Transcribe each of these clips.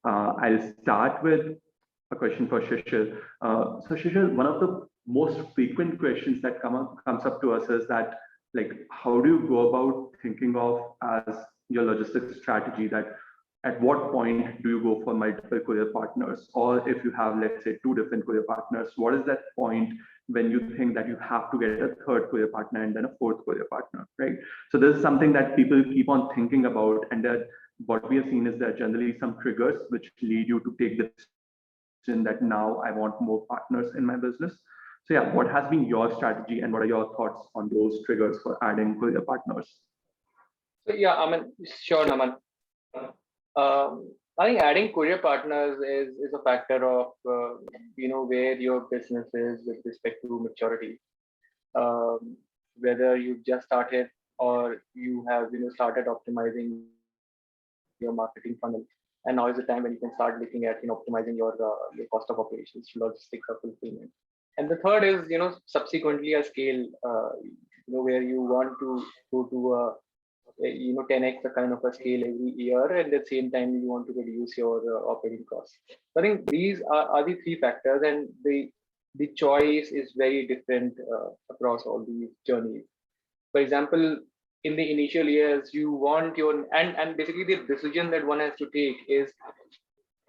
I'll start with a question for Shishir. So Shishir, one of the most frequent questions that comes up to us is that, like, how do you go about thinking of as your logistics strategy, that at what point do you go for multiple courier partners? Or if you have, let's say, two different courier partners, what is that point when you think that you have to get a third courier partner and then a fourth courier partner, right? So this is something that people keep on thinking about, and that what we have seen is that generally some triggers which lead you to take the decision that now I want more partners in my business. So yeah, what has been your strategy and what are your thoughts on those triggers for adding courier partners? So yeah, sure, Naman. I think adding courier partners is a factor of where your business is with respect to maturity. Whether you've just started or you have started optimizing your marketing funnel, and now is the time when you can start looking at optimizing your cost of operations, logistics, or fulfillment. And the third is subsequently a scale where you want to go to a 10x the kind of a scale every year, and at the same time you want to reduce your operating costs. I think these are the three factors, and the choice is very different across all these journeys. For example, in the initial years, you want your and basically the decision that one has to take is,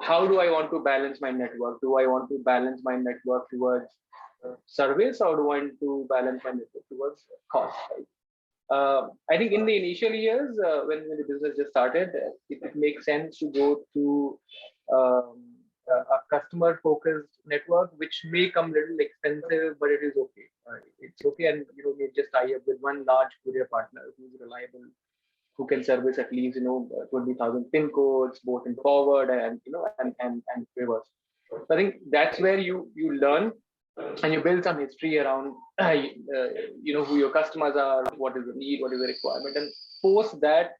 how do I want to balance my network? Do I want to balance my network towards service, or do I want to balance my network towards cost? Right? I think in the initial years, when the business just started, it makes sense to go to a customer-focused network, which may come a little expensive, but it is okay. It's okay, and you just tie up with one large courier partner who's reliable, who can service at least 20,000 pin codes, both in forward and and reverse. So I think that's where you learn and you build some history around who your customers are, what is the need, what is the requirement, and post that,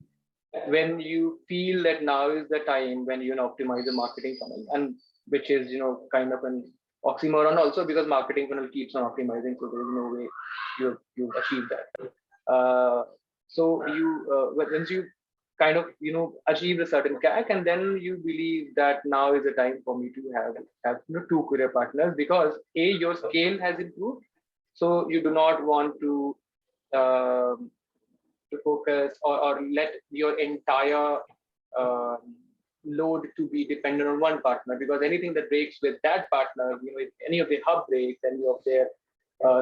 when you feel that now is the time when you optimize the marketing funnel, and which is kind of an oxymoron also, because marketing funnel keeps on optimizing, so there is no way you achieve that. So once you kind of achieve a certain CAC, and then you believe that now is the time for me to have two courier partners, because your scale has improved, so you do not want to focus or let your entire load to be dependent on one partner, because anything that breaks with that partner, if any of the hub breaks, any of their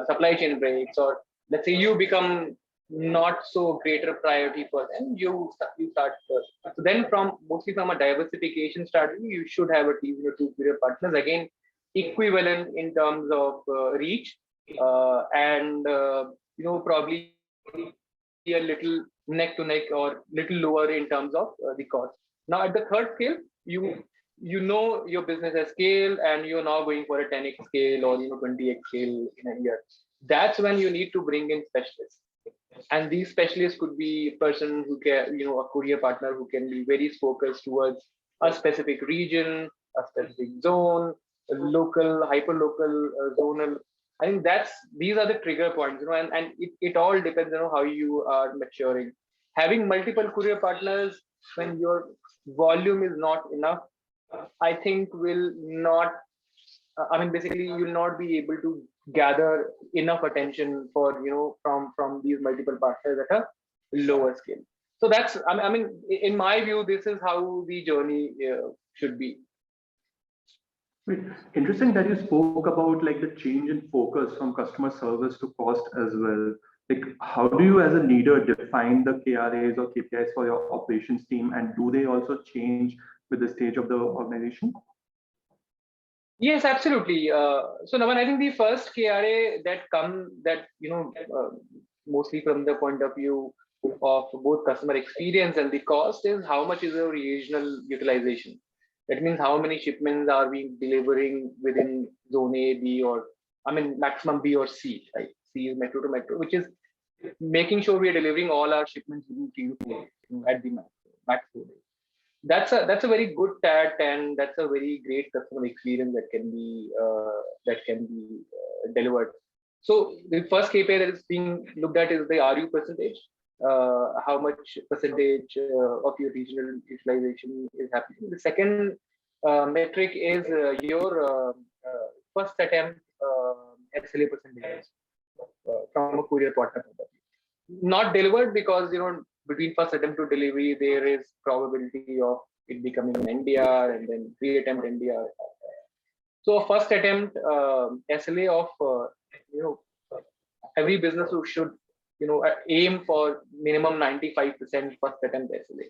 supply chain breaks, or let's say you become not so greater priority for them, you start so then mostly from a diversification strategy, you should have at least two courier partners, again equivalent in terms of reach, and probably a little neck to neck or little lower in terms of the cost. Now at the third scale, you know your business has scale, and you're now going for a 10x scale or 20x scale in a year. That's when you need to bring in specialists. And these specialists could be a person who can, a courier partner who can be very focused towards a specific region, a specific zone, a local, hyper-local, zonal. I think these are the trigger points, and it all depends on how you are maturing. Having multiple courier partners when your volume is not enough, I think will not, basically you'll not be able to gather enough attention for from these multiple partners at a lower scale. So that's in my view, this is how the journey should be. Interesting that you spoke about like the change in focus from customer service to cost as well. Like, how do you as a leader define the KRAs or KPIs for your operations team, and do they also change with the stage of the organization? Yes, absolutely. So Naman, I think the first KRA that mostly from the point of view of both customer experience and the cost is how much is your regional utilization. That means how many shipments are we delivering within zone A, B, or maximum B or C, right? C is metro to metro, which is making sure we are delivering all our shipments within 3 to 4 days at the max 4 days. That's a very good stat, and that's a very great customer experience that can be delivered. So the first KPI that is being looked at is the RU percentage. How much percentage of your regional utilization is happening. The second metric is your first attempt SLA percentages from a courier partner point of view. Not delivered because between first attempt to delivery there is probability of it becoming an NDR and then re-attempt NDR. So first attempt SLA of every business who should aim for minimum 95% first attempt SLA.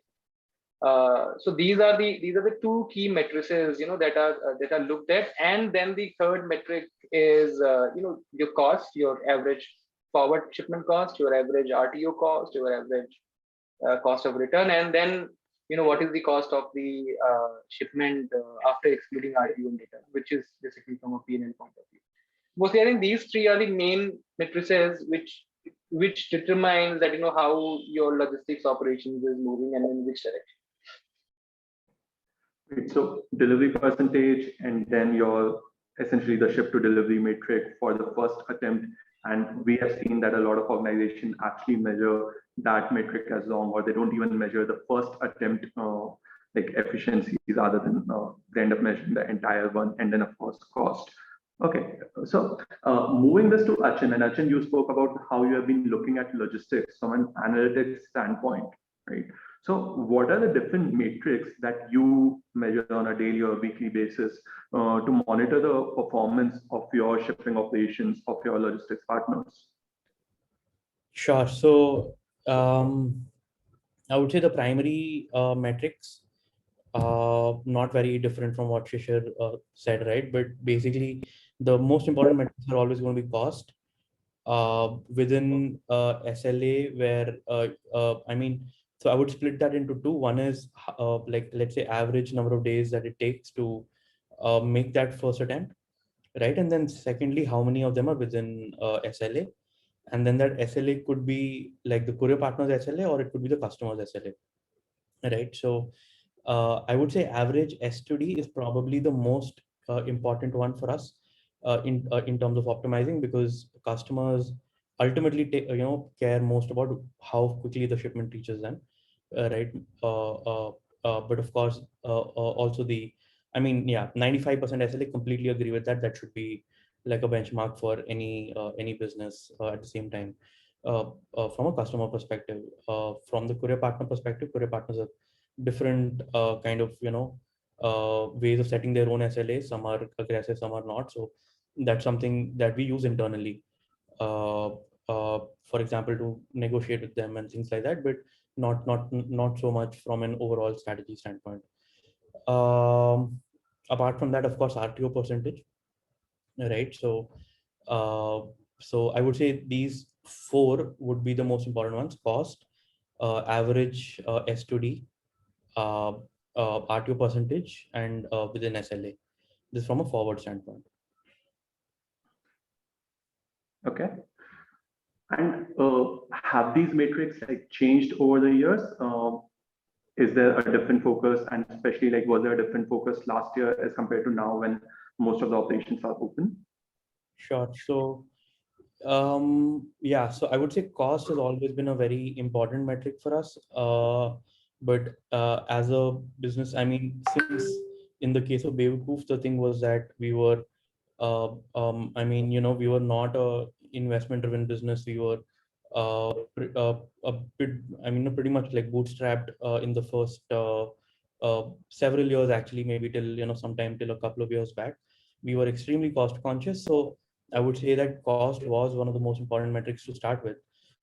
So these are the two key matrices that are looked at, and then the third metric is your cost, your average forward shipment cost, your average RTO cost, your average cost of return, and then what is the cost of the shipment after excluding RTO and return, which is basically from a P&L point of view. Mostly, I think these three are the main matrices which determines that how your logistics operations is moving and in which direction. Right, so delivery percentage, and then your essentially the ship to delivery metric for the first attempt. And we have seen that a lot of organizations actually measure that metric as long, or they don't even measure the first attempt like efficiencies other than they end up measuring the entire one, and then of course cost. Okay, so moving this to Achin, and Achin, you spoke about how you have been looking at logistics from an analytics standpoint, right? So what are the different metrics that you measure on a daily or weekly basis to monitor the performance of your shipping operations of your logistics partners? Sure. So I would say the primary metrics not very different from what Shishir said, right? But basically, the most important metrics are always going to be cost within SLA, where so I would split that into two. One is like, let's say, average number of days that it takes to make that first attempt, right? And then secondly, how many of them are within SLA? And then that SLA could be like the courier partner's SLA, or it could be the customer's SLA, right? So I would say average S2D is probably the most important one for us in terms of optimizing, because customers ultimately care most about how quickly the shipment reaches them, right? But of course, also 95% SLA, completely agree with that. That should be like a benchmark for any business at the same time. From a customer perspective, from the courier partner perspective, courier partners are different kind of ways of setting their own SLAs. Some are aggressive, some are not. So that's something that we use internally, for example, to negotiate with them and things like that, but not so much from an overall strategy standpoint. Apart from that, of course, RTO percentage, right? So I would say these four would be the most important ones: cost, average S2D, RTO percentage, and within SLA. This from a forward standpoint. Okay. And have these metrics like changed over the years? Is there a different focus, and especially like was there a different focus last year as compared to now when most of the operations are open? Sure. So so I would say cost has always been a very important metric for us. But as a business, I mean, since in the case of Bewakoof, the thing was that we were we were not a investment driven business. We were a bit, pretty much like bootstrapped in the first several years, actually, maybe till sometime till a couple of years back. We were extremely cost conscious. So I would say that cost was one of the most important metrics to start with.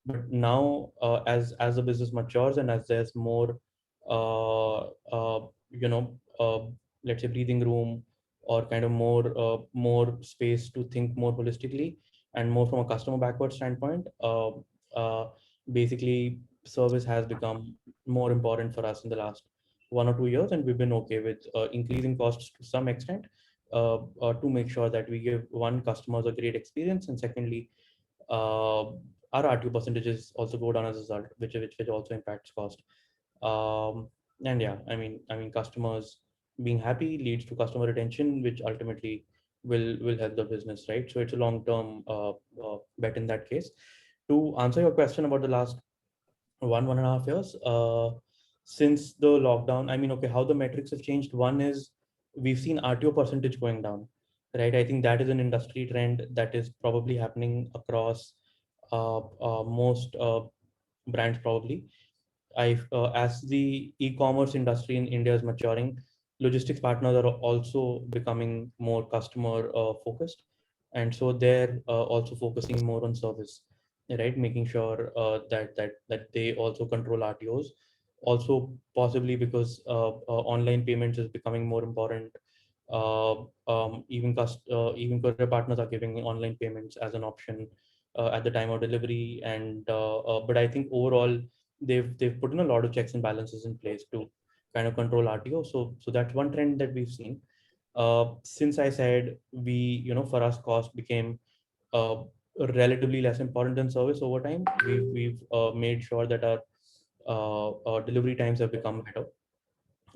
But now, as the business matures and as there's more let's say breathing room, or kind of more space to think more holistically and more from a customer backward standpoint, basically service has become more important for us in the last 1 or 2 years, and we've been okay with increasing costs to some extent to make sure that we give customers a great experience, and secondly, our RTO percentages also go down as a result, which also impacts cost. And yeah, I mean customers being happy leads to customer retention, which ultimately will help the business, right? So it's a long-term bet in that case. To answer your question about the last 1.5 years, since the lockdown, how the metrics have changed. One is we've seen RTO percentage going down, right? I think that is an industry trend that is probably happening across most brands probably. As the e-commerce industry in India is maturing, logistics partners are also becoming more customer focused, and so they're also focusing more on service, right? Making sure that they also control RTOs. Also, possibly because online payments is becoming more important. Even courier partners are giving online payments as an option at the time of delivery, and but I think overall they've put in a lot of checks and balances in place to kind of control RTO. So that's one trend that we've seen. Since I said for us cost became uh, relatively less important than service over time, we've made sure that our delivery times have become better,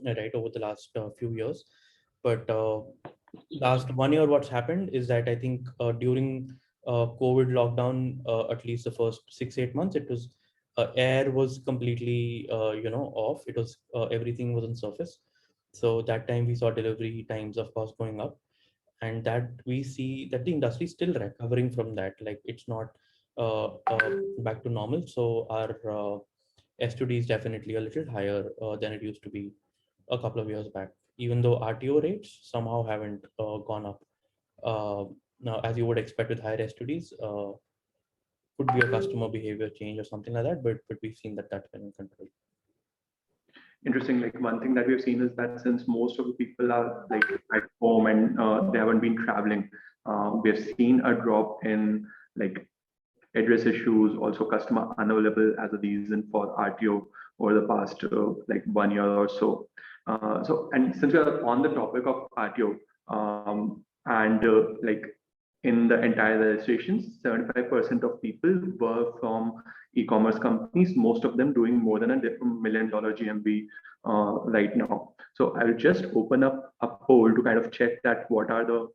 right, over the last few years. But last 1 year, what's happened is that I think during COVID lockdown, at least the first 6-8 months, it was air was completely off. It was everything was on surface. So that time we saw delivery times, of course, going up, and that we see that the industry is still recovering from that. Like it's not back to normal. So our S2D is definitely a little higher than it used to be a couple of years back, even though RTO rates somehow haven't gone up. Now, as you would expect with higher S2Ds, could be a customer behavior change or something like that, but we've seen that that's been in control. Interesting. Like one thing that we've seen is that since most of the people are like at home and they haven't been traveling, we have seen a drop in like address issues, also customer unavailable as a reason for RTO over the past like 1 year or so. And since we are on the topic of RTO, and like in the entire registrations, 75% of people were from e-commerce companies, most of them doing more than $1 million GMV right now. So I'll just open up a poll to kind of check that what are the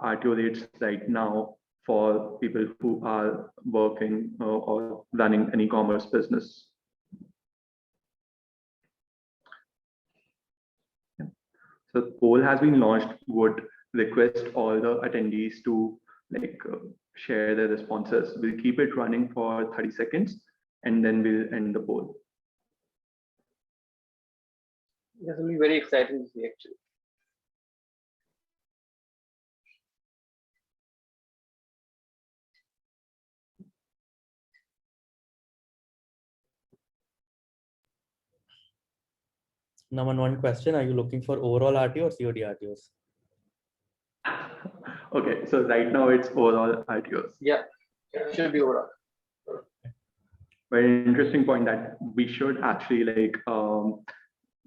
RTO rates right now for people who are working or running an e-commerce business. So the poll has been launched. Would request all the attendees to like share their responses. We'll keep it running for 30 seconds and then we'll end the poll. This will be very exciting to see actually. Now, one question: are you looking for overall RTO or COD RTOs? Okay, so right now it's overall RTOs. Yeah, should be overall. Very interesting point that we should actually like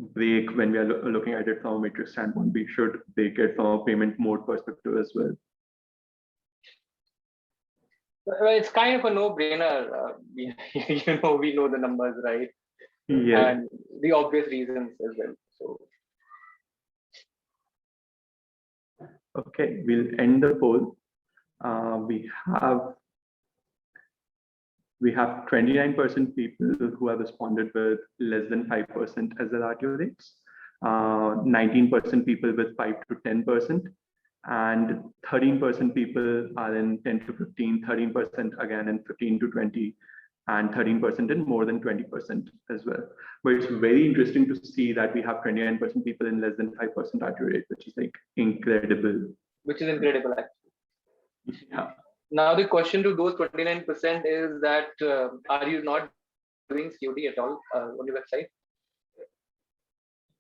break when we are looking at it from a matrix standpoint. We should break it from a payment mode perspective as well. Well, it's kind of a no-brainer. We know the numbers, right? Yeah. And the obvious reasons as well. So. Okay, we'll end the poll. We have 29% people who have responded with less than 5% as their RTO rates, 19% people with 5 to 10%, and 13% people are in 10 to 15, 13% again in 15 to 20, and 13% in more than 20% as well. But it's very interesting to see that we have 29% people in less than 5% RTO rate, which is like incredible. Which is incredible, actually. Yeah. Now the question to those 29% is that are you not doing COD at all on your website?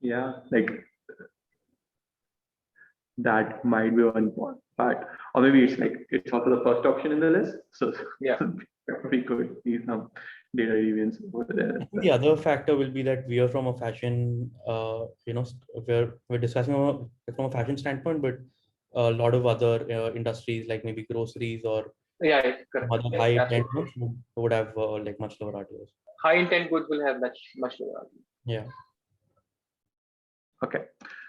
Yeah, like that might be one part, or maybe it's like it's also the first option in the list. So yeah, we could see some data deviance over there. The other factor will be that we are from a fashion, we're discussing from a fashion standpoint, but a lot of other industries like maybe groceries or other high intent goods would have like much lower RTOs. High intent goods will have much lower RTOs. Yeah. Okay,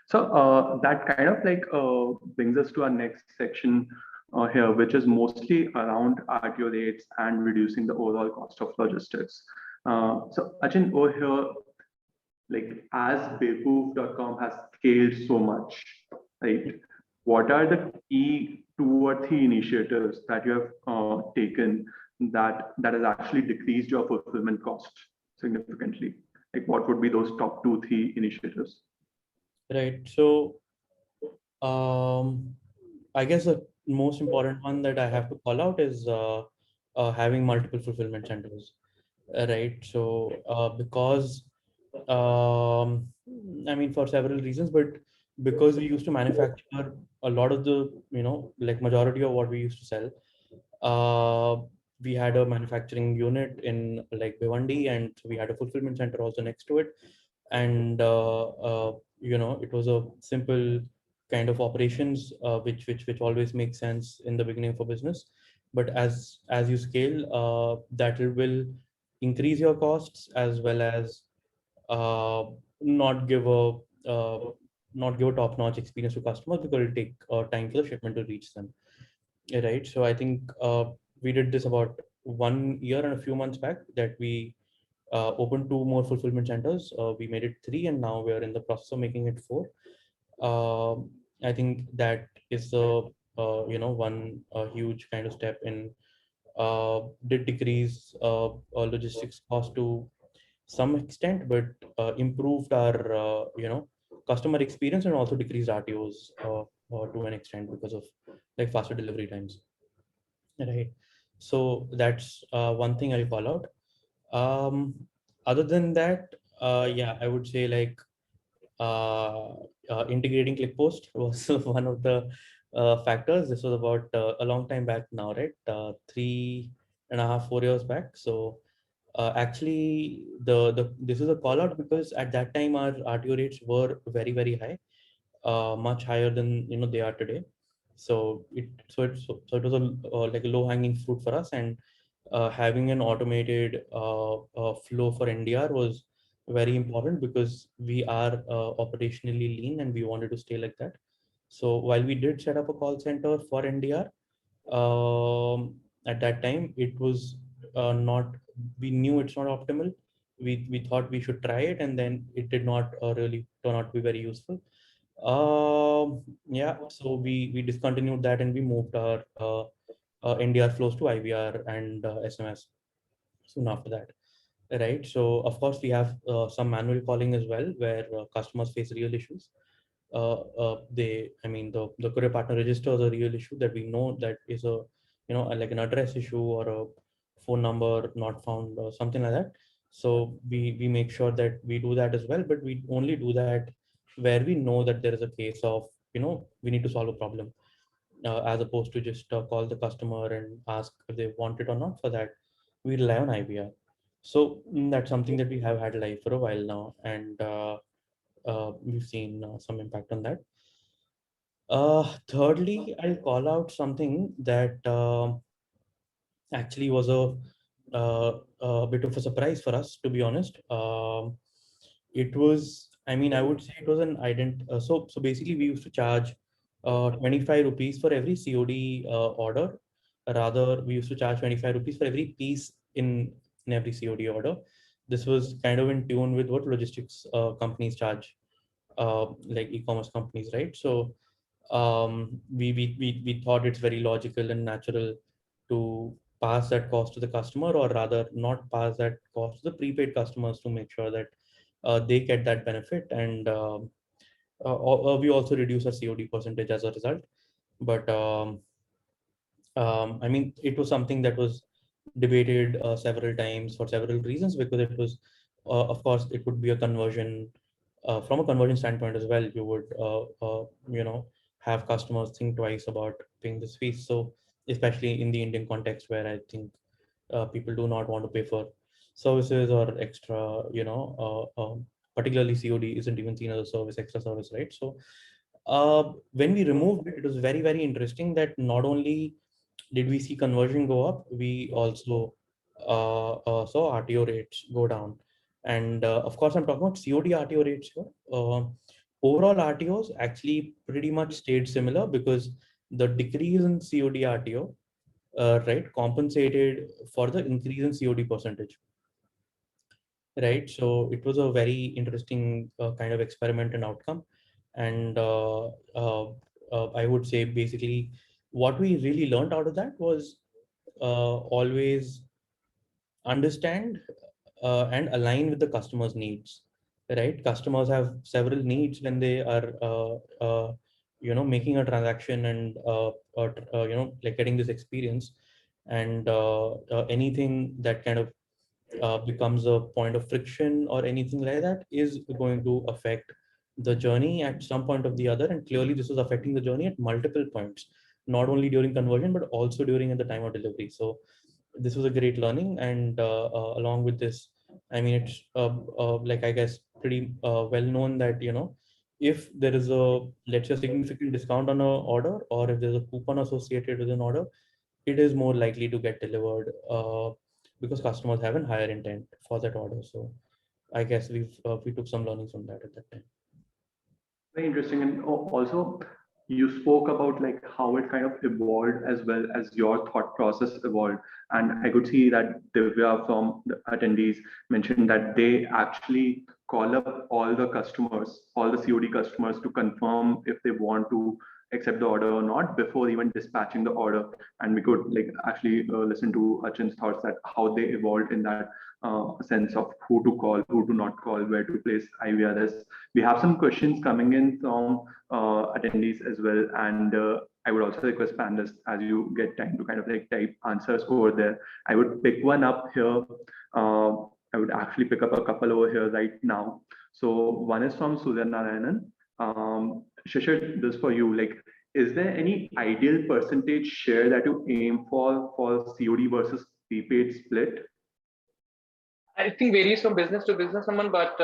so that kind of like brings us to our next section here, which is mostly around RTO rates and reducing the overall cost of logistics. So Achin, over here, like as Beepoof.com has scaled so much, right? What are the key 2 or 3 initiatives that you have taken that has actually decreased your fulfillment cost significantly? Like what would be those top 2, 3 initiatives? Right. So I guess the most important one that I have to call out is having multiple fulfillment centers. Right. So because I mean, for several reasons, but because we used to manufacture a lot of the, like majority of what we used to sell, we had a manufacturing unit in like Bhiwandi, and we had a fulfillment center also next to it. And, it was a simple kind of operations, which always makes sense in the beginning of a business. But as you scale, that will increase your costs as well as uh, not give a uh, not give a top-notch experience to customers because it'll take time for the shipment to reach them. Right. So I think we did this about 1 year and a few months back that we opened 2 more fulfillment centers. We made it 3, and now we're in the process of making it 4. I think that is the one huge kind of step in did decrease logistics cost to some extent, but improved our customer experience and also decreased RTOs to an extent because of like faster delivery times. Right. So that's one thing I'll call out. Um, Other than that, yeah, I would say like uh, integrating ClickPost was one of the factors. This was about a long time back now, right? 3.5, 4 years back. So actually, the this is a call out because at that time our RTO rates were very very high, much higher than they are today. So it was a like a low hanging fruit for us, and having an automated flow for NDR was very important because we are operationally lean and we wanted to stay like that. So while we did set up a call center for NDR, at that time it was not, we knew it's not optimal. We thought we should try it, and then it did not really turn out to be very useful. Yeah, so we discontinued that and we moved our NDR flows to IVR and SMS soon after that. Right. So of course we have some manual calling as well, where customers face real issues. I mean, the courier partner register is a real issue that we know that is a, like an address issue or a phone number not found or something like that. So we make sure that we do that as well, but we only do that where we know that there is a case of, we need to solve a problem, as opposed to just call the customer and ask if they want it or not. For that, we rely on IVR. So that's something that we have had live for a while now, and we've seen some impact on that. Thirdly, I'll call out something that actually was a bit of a surprise for us, to be honest. It was, I mean, I would say it was an so basically we used to charge 25 rupees for every COD order. Rather, we used to charge 25 rupees for every piece in every COD order. This was kind of in tune with what logistics companies charge, like e-commerce companies, right? So we thought it's very logical and natural to pass that cost to the customer, or rather not pass that cost to the prepaid customers, to make sure that they get that benefit. And we also reduce our COD percentage as a result. But I mean, it was something that was debated several times for several reasons, because it was, of course, it would be a conversion. From a conversion standpoint as well, you would, have customers think twice about paying this fee. So, especially in the Indian context, where I think people do not want to pay for services or extra, particularly COD isn't even seen as a service, extra service, right? So, when we removed it, it was very, very interesting that not only did we see conversion go up, we also saw RTO rates go down. And of course, I'm talking about COD RTO rates here. Overall RTOs actually pretty much stayed similar, because the decrease in COD RTO, right, compensated for the increase in COD percentage. Right. So it was a very interesting kind of experiment and outcome. And would say basically what we really learned out of that was always understand and align with the customer's needs, right? Customers have several needs when they are making a transaction and like getting this experience, and anything that kind of becomes a point of friction or anything like that is going to affect the journey at some point of the other. And clearly this was affecting the journey at multiple points, not only during conversion but also during at the time of delivery. So this was a great learning. And along with this, I mean, it's like, I guess, pretty well known that if there is a, let's say, significant discount on a order, or if there's a coupon associated with an order, it is more likely to get delivered because customers have a higher intent for that order. So I guess we took some learnings from that at that time. Very interesting. And also, you spoke about like how it kind of evolved as well as your thought process evolved. And I could see that Divya from the attendees mentioned that they actually call up all the customers, all the COD customers, to confirm if they want to accept the order or not before even dispatching the order. And we could like actually listen to Achin's thoughts that how they evolved in that sense of who to call, who to not call, where to place IVRs. We have some questions coming in from attendees as well, and I would also request panelists, as you get time to kind of like type answers over there. I would pick one up here. I would actually pick up a couple over here right now. So one is from Surya Narayanan. Shishir, this for you. Like, is there any ideal percentage share that you aim for COD versus prepaid split? I think varies from business to business, someone, but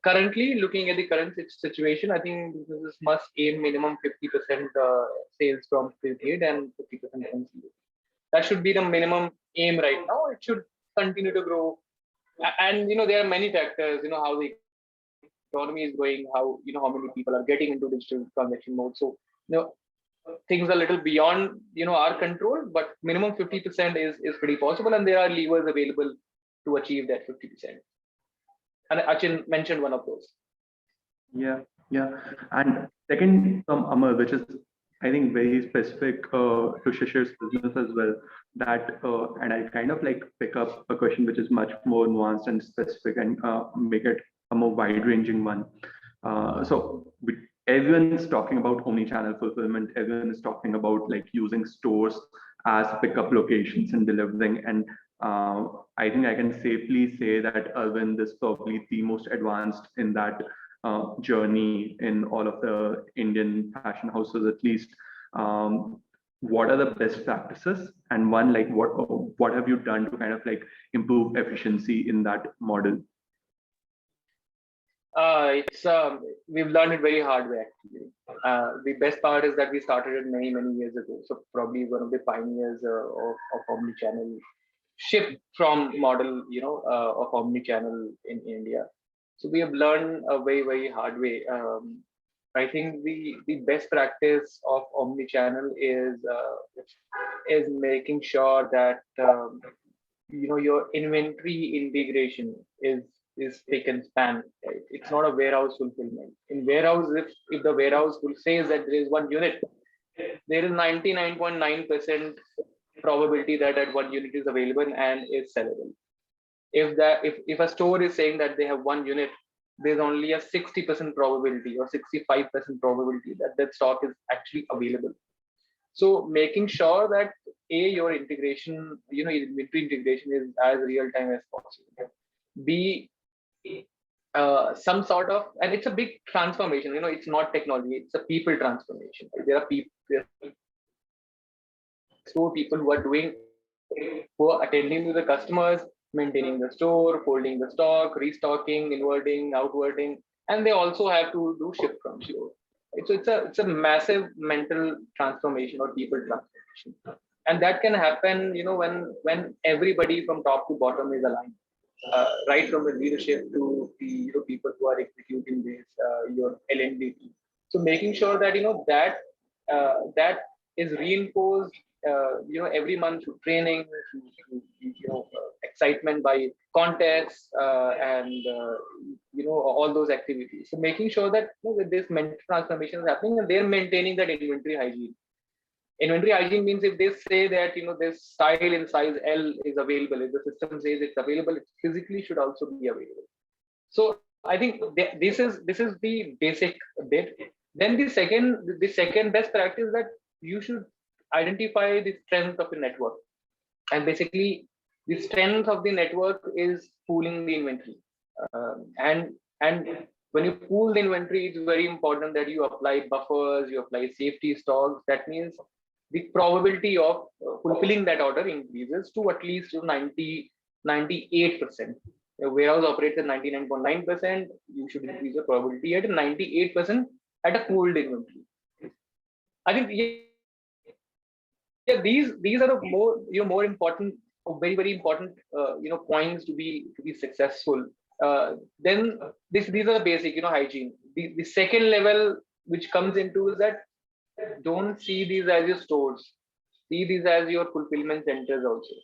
currently looking at the current situation, I think businesses must aim minimum 50% sales from prepaid and 50% from COD. That should be the minimum aim right now. It should continue to grow. And there are many factors, how the economy is going, how how many people are getting into digital transaction mode. So things are a little beyond our control, but minimum 50% is pretty possible, and there are levers available to achieve that 50%. And Achin mentioned one of those. Yeah. And second from Amar, which is I think very specific to Shishir's business as well. That and I kind of like pick up a question which is much more nuanced and specific, and make it a more wide-ranging one. Everyone is talking about omni-channel fulfillment. Everyone is talking about like using stores as pickup locations and delivering. And I think I can safely say that Arvind is probably the most advanced in that journey in all of the Indian fashion houses, at least. What are the best practices? And one, like what have you done to kind of like improve efficiency in that model? We've learned it very hard way actually. The best part is that we started it many years ago. So probably one of the pioneers of omni-channel shift from model, of omni-channel in India. So we have learned a very hard way. I think the best practice of omni-channel is making sure that your inventory integration is taken span. Right? It's not a warehouse fulfillment. In warehouse, if the warehouse says that there is one unit, there is 99.9% probability that one unit is available and is sellable. If a store is saying that they have one unit, there's only a 60% probability or 65% probability that stock is actually available. So making sure that your integration, inventory integration is as real time as possible. B, some sort of, and it's a big transformation. It's not technology; it's a people transformation. There are people who are attending to the customers, maintaining the store, holding the stock, restocking, inverting, outwarding, and they also have to do ship from store. So it's a massive mental transformation or people transformation, and that can happen, when everybody from top to bottom is aligned, right from the leadership to the people who are executing this, your L&D team. So making sure that that is reinforced, every month through training, through excitement by contests, and all those activities. So making sure that, that this mental transformation is happening and they're maintaining that inventory hygiene. Inventory hygiene means if they say that, this style in size L is available, if the system says it's available, it physically should also be available. So I think this is the basic bit. Then the second best practice that you should identify the strength of the network. And basically the strength of the network is pooling the inventory. And when you pool the inventory, it's very important that you apply buffers, you apply safety stocks. That means the probability of fulfilling that order increases to at least 98%. The warehouse operates at 99.9%. You should increase the probability at 98% at a pooled inventory. I think these are the more important, very important points to be successful. Then these are the basic hygiene. The second level which comes into is that don't see these as your stores, see these as your fulfillment centers also.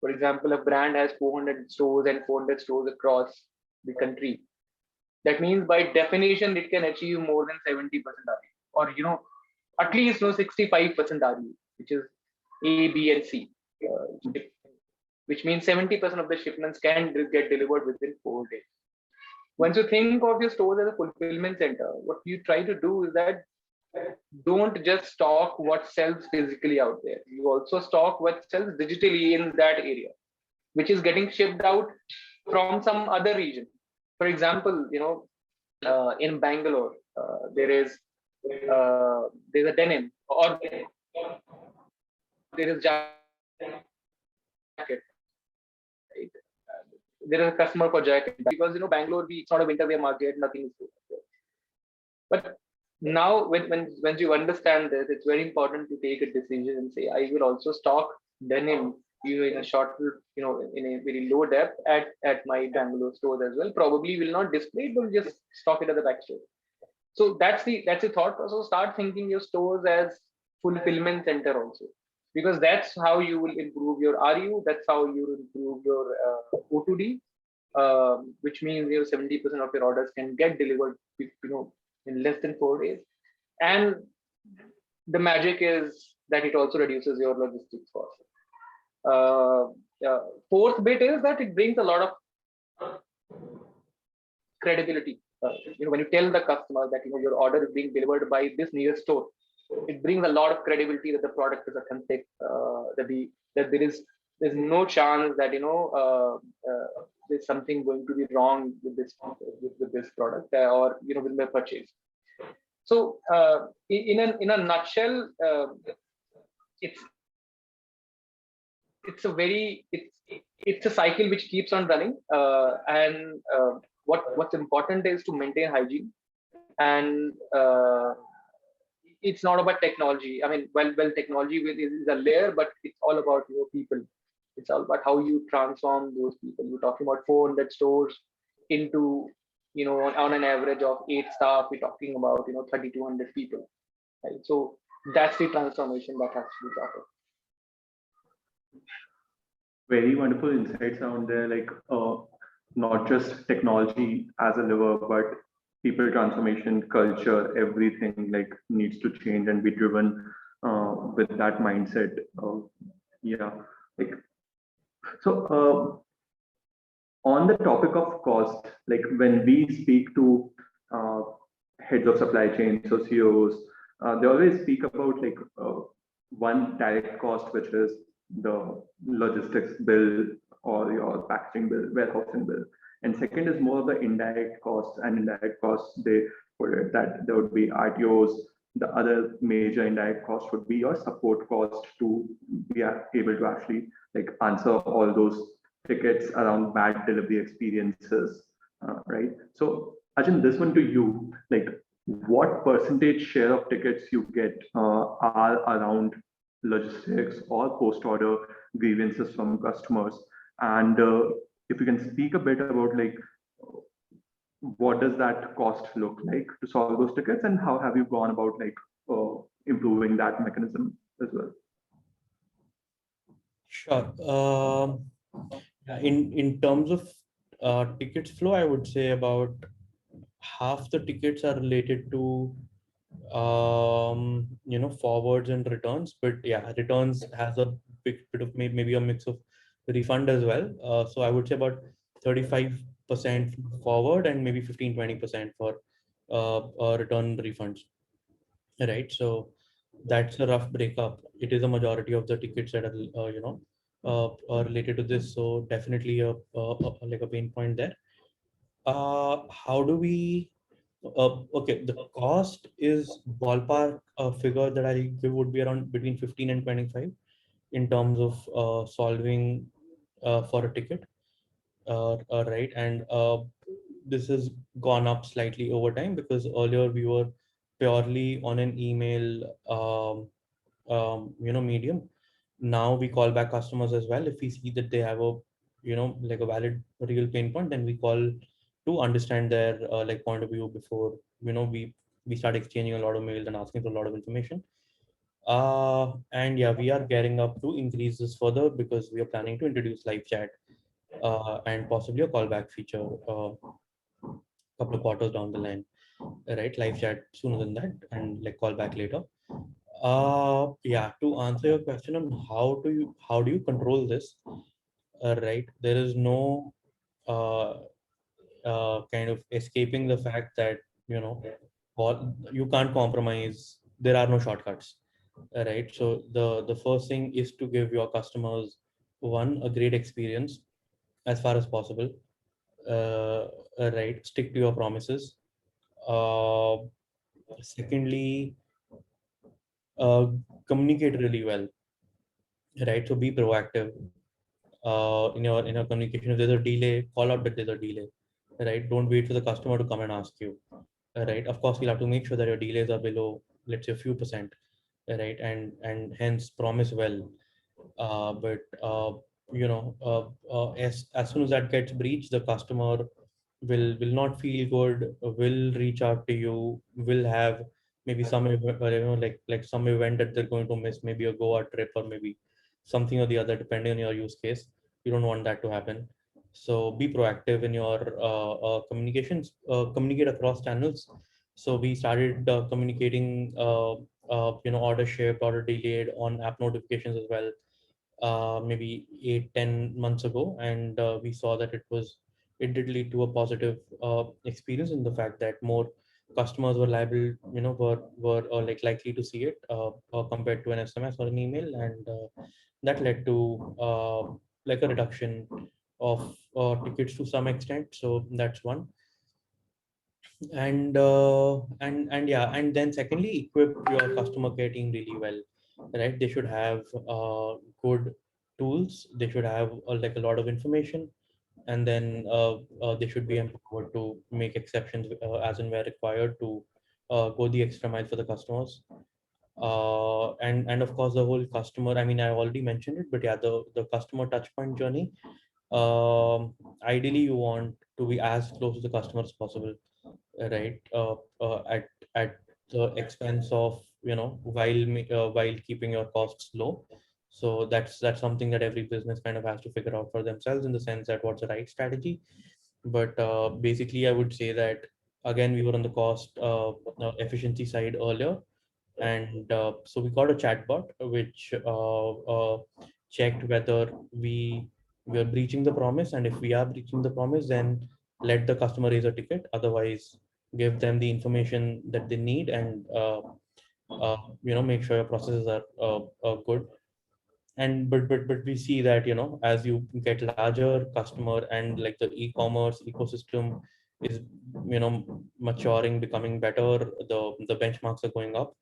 For example, a brand has 400 stores and 400 stores across the country. That means by definition it can achieve more than 70% RE, or at least 65% RE, which is A, B, and C, which means 70% of the shipments can get delivered within 4 days. Once you think of your stores as a fulfillment center, what you try to do is that don't just stock what sells physically out there. You also stock what sells digitally in that area, which is getting shipped out from some other region. For example, in Bangalore, there's a denim, or there is jacket. Right? There is a customer for jacket because Bangalore, it's not a winter wear market. Nothing is good there. But now, when you understand this, it's very important to take a decision and say, I will also stock denim in a short, in a very low depth at my Bangalore stores as well. Probably will not display it, but just stock it at the back store. So that's the thought process. Start thinking your stores as fulfillment center also, because that's how you will improve your RU. That's how you will improve your O2D, which means 70% of your orders can get delivered, in less than 4 days. And the magic is that it also reduces your logistics cost. Fourth bit is that it brings a lot of credibility. When you tell the customer that your order is being delivered by this nearest store, it brings a lot of credibility that the product is authentic, that there's no chance that there's something going to be wrong with this product or with my purchase. So in a nutshell, it's a cycle which keeps on running, and what's important is to maintain hygiene, and it's not about technology. I mean, well, technology is a layer, but it's all about people. It's all about how you transform those people. We're talking about 400 stores into on an average of 8 staff. We're talking about 3,200 people. Right? So that's the transformation that has to be brought up. Very wonderful insights around there, like not just technology as a lever, but people transformation, culture, everything needs to change and be driven with that mindset. So on the topic of cost, when we speak to heads of supply chain, so CEOs, they always speak about one direct cost, which is the logistics bill or your packaging bill, warehousing bill. And second is more of the indirect costs, and indirect costs, they put it that there would be RTOs. The other major indirect cost would be your support cost to be able to actually answer all those tickets around bad delivery experiences, right? So Ajin, this one to you, what percentage share of tickets you get are around logistics or post-order grievances from customers? And if you can speak a bit about what does that cost look like to solve those tickets, and how have you gone about improving that mechanism as well? Sure. In terms of Tickets flow, I would say about half the tickets are related to forwards and returns, but yeah, returns has a big bit of maybe a mix of refund as well. So I would say about 35% forward and maybe 15-20% for return refunds, right? So that's a rough breakup. It is a majority of the tickets that are are related to this, so definitely like a pain point there. How do we okay, the cost is ballpark figure that I give would be around between 15 and 25 in terms of solving for a ticket, right? And this has gone up slightly over time because earlier we were purely on an email, medium. Now we call back customers as well. If we see that they have a, like a valid real pain point, then we call to understand their like point of view before, we start exchanging a lot of mails and asking for a lot of information. And yeah, we are gearing up to increase this further because we are planning to introduce live chat and possibly a callback feature couple of quarters down the line, right? Live chat sooner than that and like call back later. Yeah, to answer your question on how do you control this, right? There is no uh, kind of escaping the fact that you can't compromise. There are no shortcuts, right? So the first thing is to give your customers one a great experience as far as possible, right? Stick to your promises. Uh, Secondly, uh, communicate really well, right? So be proactive in your communication. If there's a delay, call out that there's a delay, right? Don't wait for the customer to come and ask you, right? Of course, you'll have to make sure that your delays are below, let's say, a few percent, right? And hence promise well. But as soon as that gets breached, the customer will not feel good, will reach out to you, will have maybe some like some event that they're going to miss, maybe a Goa trip or maybe something or the other, depending on your use case. You don't want that to happen. So be proactive in your communications. Communicate across channels. So we started communicating, order shipped, order delayed on app notifications as well, maybe 8-10 months ago, and we saw that it did lead to a positive experience in the fact that more customers were liable, were like likely to see it compared to an SMS or an email, and that led to like a reduction of tickets to some extent. So that's one. And yeah, and then secondly, equip your customer care team really well, right? They should have good tools. They should have like a lot of information, and then they should be empowered to make exceptions as and where required to go the extra mile for the customers. And of course the whole customer, I mean, I already mentioned it, but yeah, the customer touch point journey, ideally you want to be as close to the customer as possible, right? At the expense of, while keeping your costs low. So that's something that every business kind of has to figure out for themselves, in the sense that what's the right strategy. But basically I would say that again, we were on the cost efficiency side earlier, and so we got a chatbot which checked whether we are breaching the promise, and if we are breaching the promise, then let the customer raise a ticket. Otherwise, give them the information that they need, and make sure your processes are good. And but we see that, as you get larger customer and like the e-commerce ecosystem is, maturing, becoming better, the benchmarks are going up,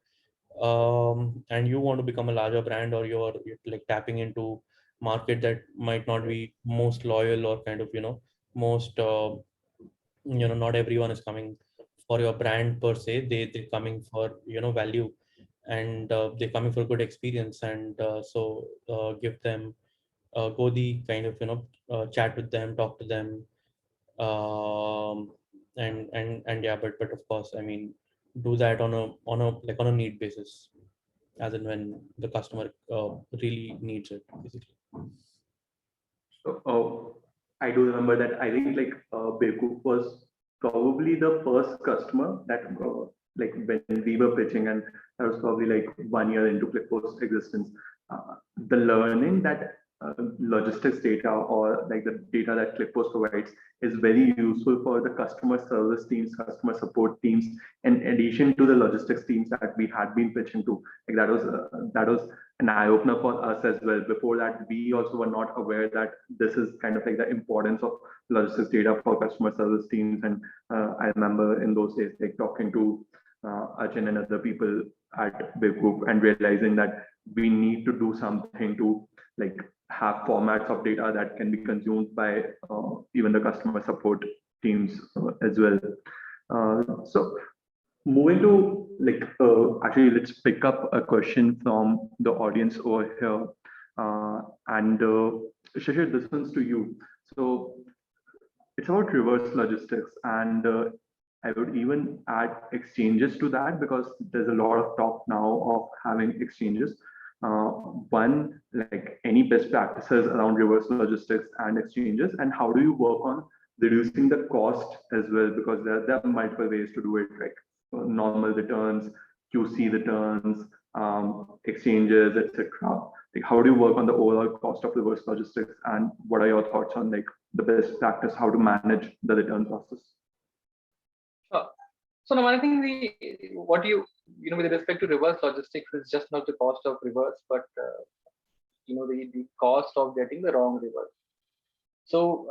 and you want to become a larger brand, or you're like tapping into market that might not be most loyal, or kind of, most not everyone is coming for your brand per se. They're coming for, value, and they're coming for good experience. And so give them go the kind of, chat with them, talk to them, um and yeah, but of course, I mean, do that on a need basis, as and when the customer really needs it, basically. So, I do remember that I think like Bearcoop was probably the first customer that like when we were pitching, and that was probably like 1 year into ClickPost existence. The learning that logistics data or like the data that ClickPost provides is very useful for the customer service teams, customer support teams, in addition to the logistics teams that we had been pitching to. Like that was an eye opener for us as well. Before that, we also were not aware that this is kind of like the importance of logistics data for customer service teams. And I remember in those days, like talking to Ajay and other people at Big Group and realizing that we need to do something to like have formats of data that can be consumed by even the customer support teams as well. So moving to like, actually, let's pick up a question from the audience over here. And Shishir, this one's to you. So it's about reverse logistics, and I would even add exchanges to that because there's a lot of talk now of having exchanges. One, like any best practices around reverse logistics and exchanges, and how do you work on reducing the cost as well? Because there are multiple ways to do it, like normal returns, QC returns, exchanges, etc. Like, how do you work on the overall cost of reverse logistics, and what are your thoughts on like the best practice, how to manage the return process? So now I think what with respect to reverse logistics is just not the cost of reverse, but the cost of getting the wrong reverse. So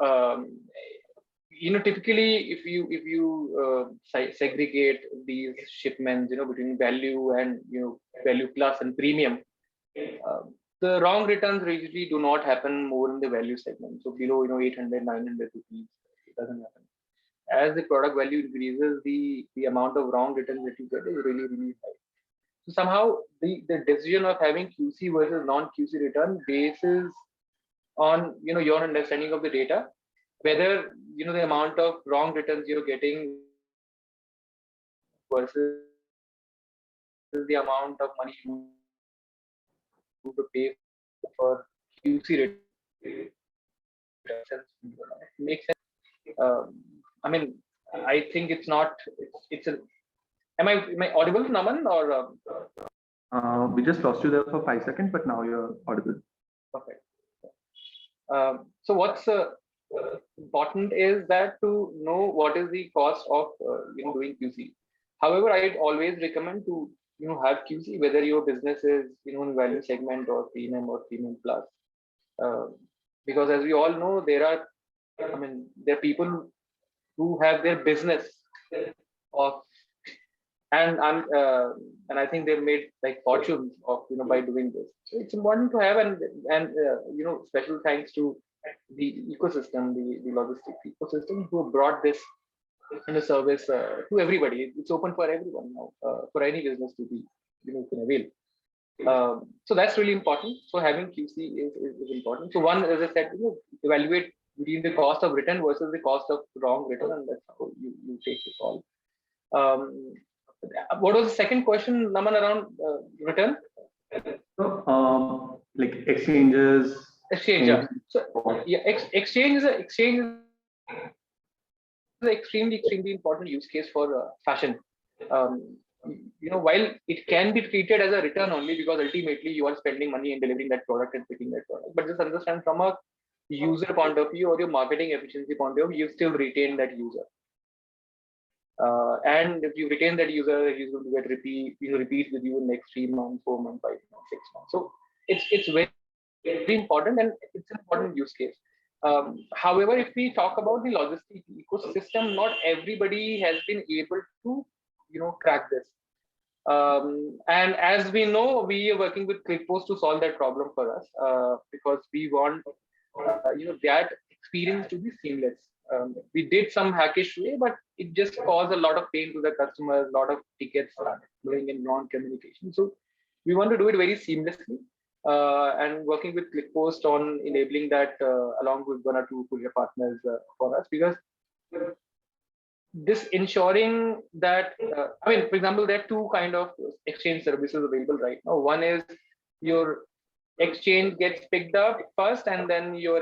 typically if you segregate these shipments between value and value plus and premium, the wrong returns usually do not happen more in the value segment. So below 800, 900 rupees, it doesn't happen. As the product value increases, the amount of wrong returns that you get is really, really high. So somehow the decision of having QC versus non-QC return bases on your understanding of the data, whether the amount of wrong returns you're getting versus the amount of money you have to pay for QC returns. Makes sense. I mean, I think it's not. It's a. Am I audible, Naman, or? We just lost you there for 5 seconds, but now you're audible. Perfect. So what's important is that to know what is the cost of doing QC. However, I'd always recommend to have QC whether your business is in value segment or premium plus, because as we all know, there are people who have their business of and I think they've made like fortunes of by doing this. So it's important to have and special thanks to the ecosystem, the logistics ecosystem, who brought this in a service to everybody. It's open for everyone now, for any business to be can avail. So that's really important. So having QC is important. So one, as I said, evaluate between the cost of return versus the cost of wrong return, and that's how you take the call. What was the second question, Naman, around return? So, like exchanges. Exchange. Yeah. So yeah, exchange is an extremely important use case for fashion. While it can be treated as a return only because ultimately you are spending money in delivering that product and picking that product, but just understand from a user point of view or your marketing efficiency point of view, you still retain that user. And if you retain that user, he's going to get repeat with you in next 3 months, 4 months, 5 months, 6 months. So it's very, very important, and it's an important use case. However, if we talk about the logistics ecosystem, not everybody has been able to crack this. And as we know, we are working with ClickPost to solve that problem for us, because we want that experience to be seamless. We did some hackish way, but it just caused a lot of pain to the customers, a lot of tickets going in non-communication. So we want to do it very seamlessly, and working with ClickPost on enabling that along with 1 or 2 courier partners for us, because this ensuring that, for example, there are 2 kind of exchange services available right now. One is your exchange gets picked up first, and then your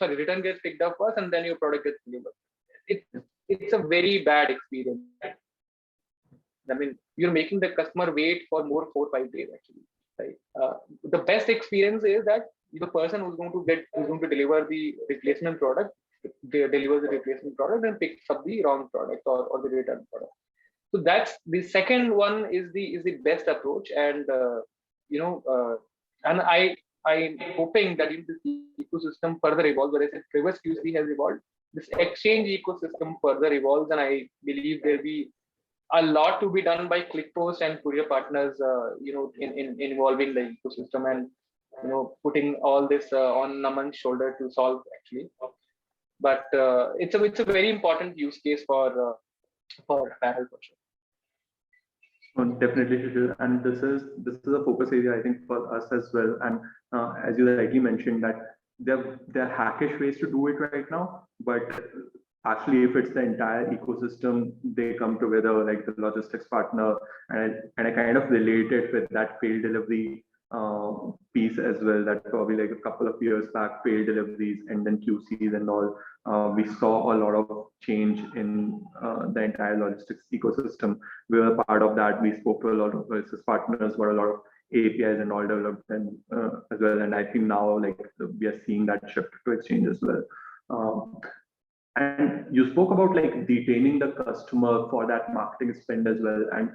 return gets picked up first, and then your product gets delivered. It's a very bad experience. I mean, you're making the customer wait for more 4 or 5 days actually, right? The best experience is that the person who's going to deliver the replacement product, they delivers the replacement product and picks up the wrong product or the return product. So that's the second one is the best approach, and and I'm hoping that if this ecosystem further evolves, whereas reverse QC has evolved, this exchange ecosystem further evolves, and I believe there'll be a lot to be done by ClickPost and courier partners, in involving the ecosystem and putting all this on Naman's shoulder to solve actually. But it's a very important use case for apparel for sure. Definitely, Shishir. And this is a focus area, I think, for us as well. And as you rightly mentioned, that there are hackish ways to do it right now, but actually, if it's the entire ecosystem, they come together like the logistics partner, and I kind of relate it with that failed delivery piece as well. That probably like a couple of years back, failed deliveries and then QCs and all. We saw a lot of change in the entire logistics ecosystem. We were a part of that. We spoke to a lot of business partners, got a lot of APIs and all developed and as well. And I think now like we are seeing that shift to exchange as well. And you spoke about like retaining the customer for that marketing spend as well. And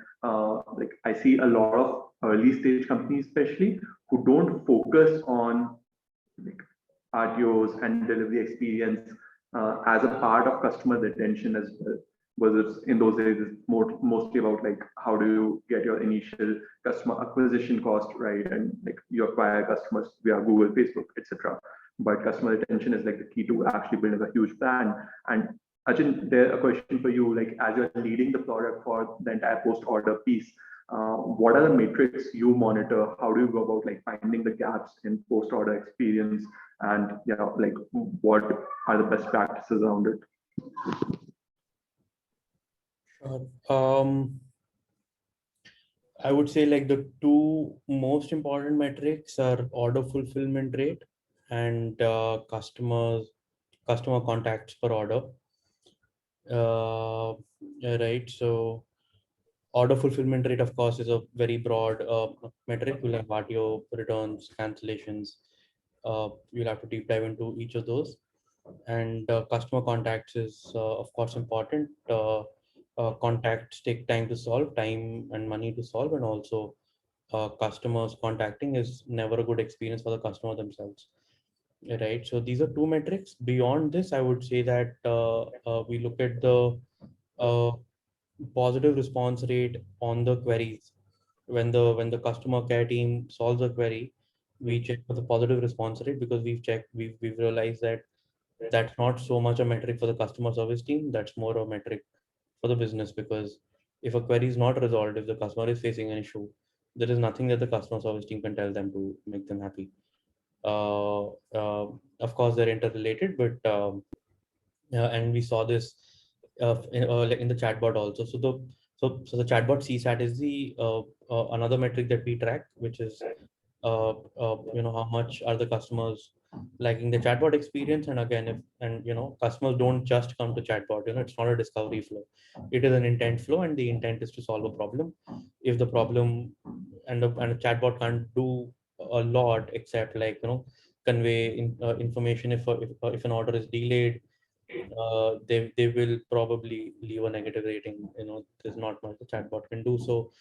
like I see a lot of early stage companies, especially, who don't focus on like RTOs and delivery experience as a part of customer retention as well. Was in those days it's mostly about like how do you get your initial customer acquisition cost right, and like you acquire customers via Google, Facebook, etc. But customer retention is like the key to actually building a huge brand. And Ajin, there a question for you, like as you're leading the product for the entire post-order piece, what are the metrics you monitor? How do you go about like finding the gaps in post-order experience? And like what are the best practices around it? I would say like the two most important metrics are order fulfillment rate and customer contacts per order. Right. So order fulfillment rate, of course, is a very broad metric. We'll have RTO, returns, cancellations. You'll have to deep dive into each of those. And customer contacts is, of course, important. Contacts take time to solve, time and money to solve, and also customers contacting is never a good experience for the customer themselves. Right. So these are two metrics. Beyond this, I would say that we look at the positive response rate on the queries. When the customer care team solves a query, we check for the positive response rate, because we've realized that that's not so much a metric for the customer service team. That's more a metric for the business, because if a query is not resolved, if the customer is facing an issue, there is nothing that the customer service team can tell them to make them happy. Of course, they're interrelated, but and we saw this in the chatbot also. So the chatbot CSAT is the another metric that we track, which is how much are the customers liking the chatbot experience. And again, customers don't just come to chatbot. It's not a discovery flow. It is an intent flow, and the intent is to solve a problem. If the problem and a chatbot can't do a lot except convey information. If an order is delayed, they will probably leave a negative rating. There's not much the chatbot can do. So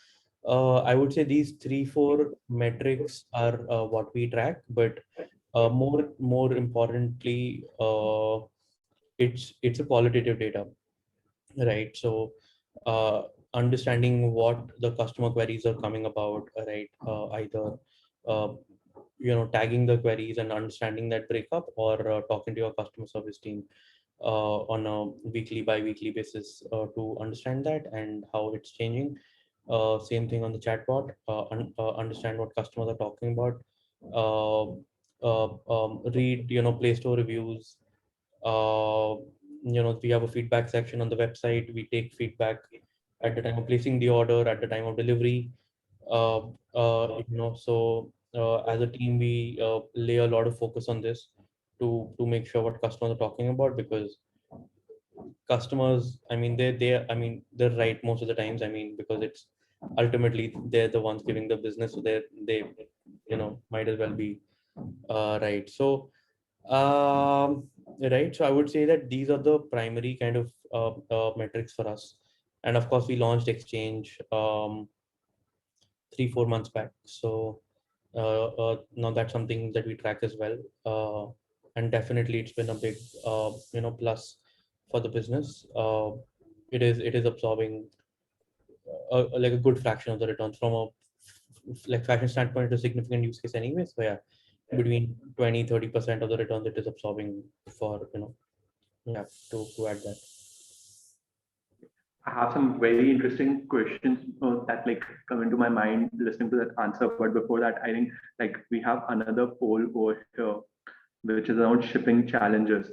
I would say these 3-4 metrics are what we track, but more importantly, it's a qualitative data, right? So understanding what the customer queries are coming about, right? Either tagging the queries and understanding that breakup, or talking to your customer service team on a weekly, bi-weekly basis to understand that and how it's changing. Same thing on the chatbot. Understand what customers are talking about. Read Play Store reviews. We have a feedback section on the website. We take feedback at the time of placing the order, at the time of delivery. So as a team, we lay a lot of focus on this to make sure what customers are talking about, because customers, I mean, they're right most of the times. I mean, because it's ultimately they're the ones giving the business, so they might as well be right. So right. So I would say that these are the primary kind of metrics for us. And of course, we launched Exchange 3-4 months back. So now that's something that we track as well. And definitely, it's been a big plus for the business. It is absorbing like a good fraction of the returns from a like fashion standpoint. It's a significant use case anyway. So yeah, between 20-30% of the returns it is absorbing for yeah, to add that. I have some very interesting questions that like come into my mind listening to that answer. But before that, I think like we have another poll over here, which is around shipping challenges.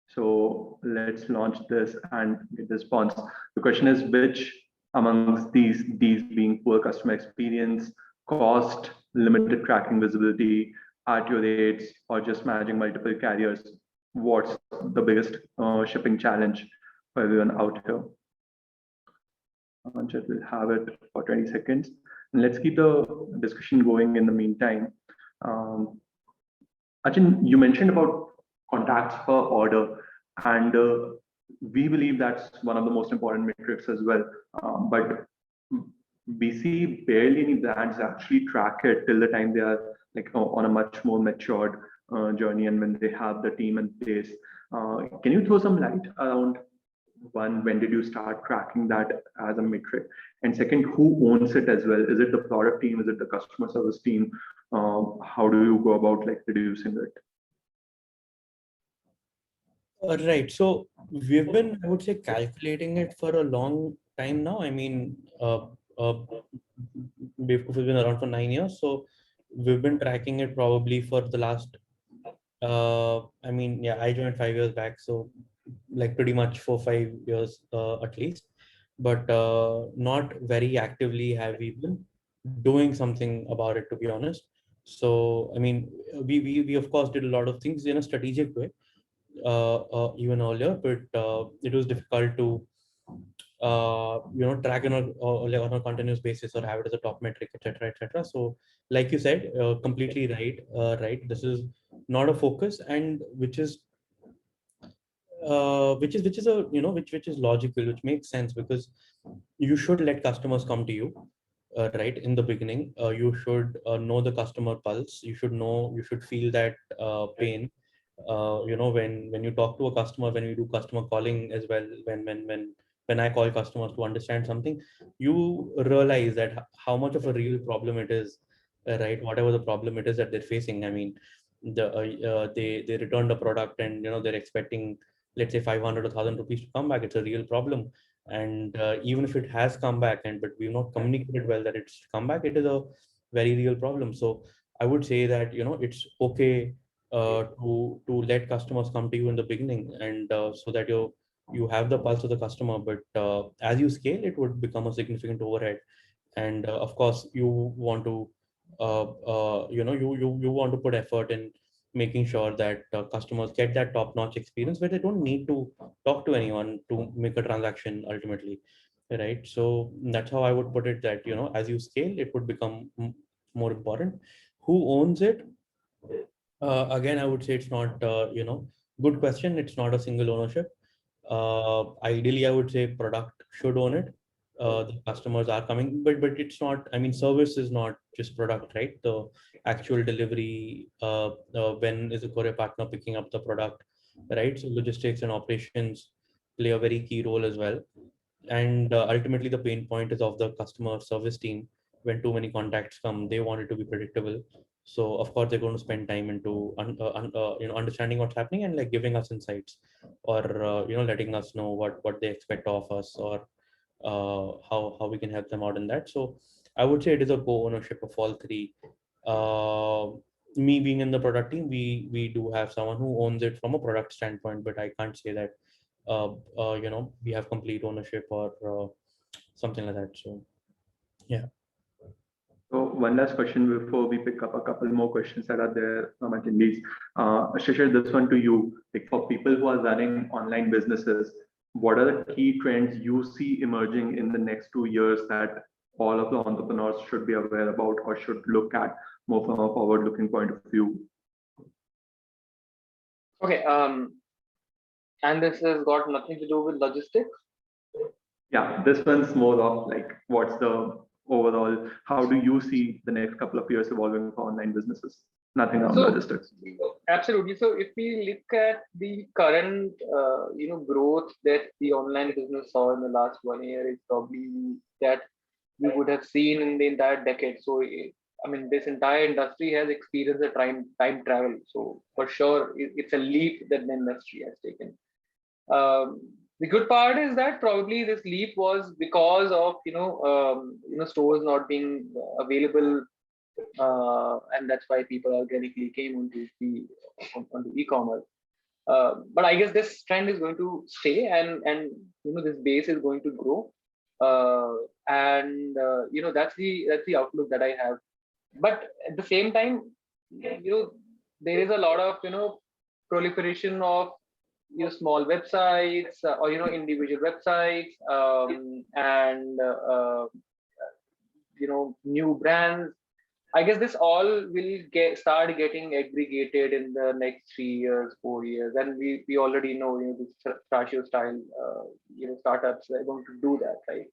So let's launch this and get the response. The question is, which amongst these being poor customer experience, cost, limited tracking visibility, RTO rates, or just managing multiple carriers, what's the biggest shipping challenge for everyone out here? Just will have it for 20 seconds. And let's keep the discussion going in the meantime. Achin, you mentioned about contacts per order, and we believe that's one of the most important metrics as well. But we see barely any brands actually track it till the time they are like on a much more matured journey and when they have the team in place. Can you throw some light around one, when did you start tracking that as a metric? And second, who owns it as well? Is it the product team? Is it the customer service team? How do you go about like reducing it? Right. So we've been, I would say, calculating it for a long time now. I mean, we've been around for 9 years, so we've been tracking it probably for the last. I mean, yeah, I joined 5 years back, so like pretty much 4-5 years at least, but not very actively have we been doing something about it, to be honest. So I mean, we of course did a lot of things in a strategic way even earlier, but it was difficult to track like on a continuous basis or have it as a top metric, etc., etc. So like you said, completely right. Right, this is not a focus, and which is a which is logical, which makes sense, because you should let customers come to you, right, in the beginning. You should know the customer pulse. You should feel that pain, when you talk to a customer, when you do customer calling as well, when I call customers to understand something, you realize that how much of a real problem it is, right, whatever the problem it is that they're facing. I mean, they returned a product, and they're expecting, let's say, 500 or 1,000 rupees to come back. It's a real problem. And even if it has come back, but we've not communicated well that it's come back, it is a very real problem. So I would say that it's okay to let customers come to you in the beginning, and so that you have the pulse of the customer. But as you scale, it would become a significant overhead. And of course, you want to you want to put effort in making sure that customers get that top-notch experience where they don't need to talk to anyone to make a transaction ultimately, right? So that's how I would put it, that as you scale, it would become more important. Who owns it? Again, I would say it's not good question. It's not a single ownership. Ideally, I would say product should own it. The customers are coming, but it's not. I mean, service is not just product, right? The actual delivery, when is a courier partner picking up the product, right? So logistics and operations play a very key role as well. And ultimately, the pain point is of the customer service team. When too many contacts come, they want it to be predictable. So of course, they're going to spend time into understanding what's happening, and like giving us insights, or letting us know what they expect of us, or how we can help them out in that. So I would say it is a co-ownership of all three. Uh, Me being in the product team, we do have someone who owns it from a product standpoint, but I can't say that we have complete ownership or something like that. So yeah. So one last question before we pick up a couple more questions that are there from attendees. Shishir, this one to you. Like for people who are running online businesses, what are the key trends you see emerging in the next 2 years that all of the entrepreneurs should be aware about or should look at more from a forward-looking point of view? Okay, and this has got nothing to do with logistics? Yeah, this one's more of like, what's the overall, how do you see the next couple of years evolving for online businesses? Nothing on logistics. Absolutely. So if we look at the current, growth that the online business saw in the last 1 year, is probably that we would have seen in the entire decade. So, I mean, this entire industry has experienced a time travel. So for sure, it's a leap that the industry has taken. The good part is that probably this leap was because of stores not being available, and that's why people organically came onto e-commerce. But I guess this trend is going to stay, and this base is going to grow, and that's the outlook that I have. But at the same time, there is a lot of proliferation of small websites or individual websites, and new brands. I guess this all will start getting aggregated in the next 3 years, 4 years, and we already know this Thrasio style startups are going to do that, right?